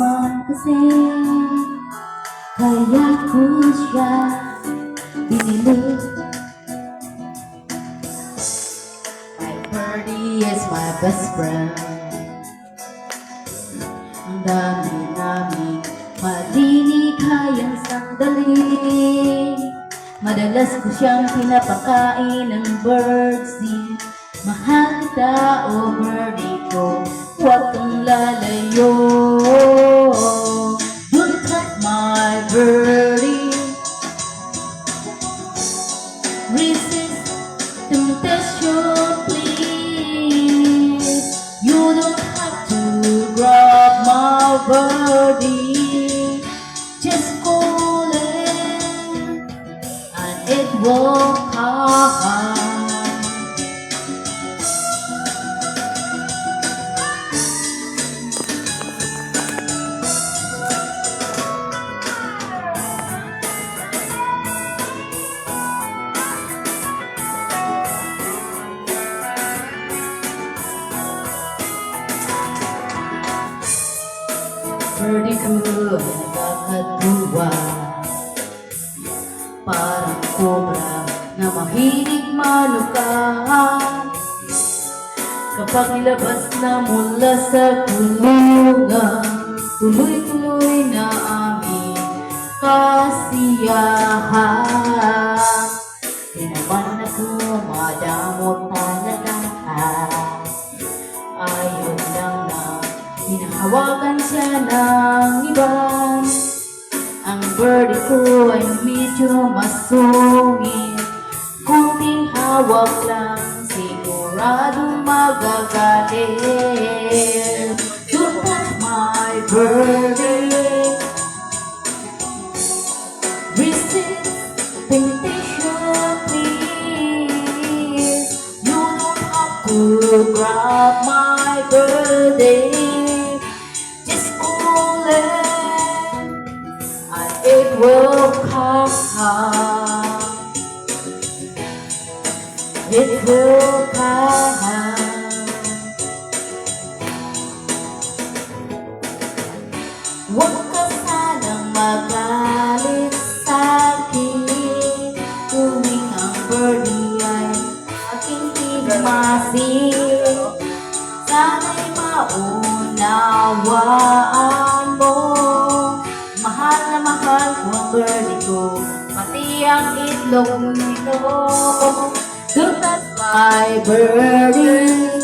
naman kasi kaya ko siya binili. My birdie is my best friend. Ang dami namin malilikayang sandali. Madalas ko siyang pinapakain ng birdseed. Mahal kita, oh birdie ko, huwag kang lalayo. Don't touch my birdie. Resist temptation, please. You don't have to grab my birdie. Just call it and it will come. Birdie ko nakakatuwa, parang cobra na mahilig maluka. Kapag nilabas na mula sa kulungan, tuloy-tuloy na aming kasiyahan. Di naman ako madamot talaga, ayaw lang na hinahawakan siya ng iba. Ang birdie ko ay medyo masungit, kunting hawak lang siguradong magagalit. Don't touch my birdie. Resist temptation, please. You don't have to grab my birdie. It will come. It will come. Huwag ka sanang magalit sa'kin tuwing ang birdie ay aking higmasin. Sana'y maunawaan mo, mahal na mahal ko ang birdie ko, pati ang itlog nito. Don't touch my birdie.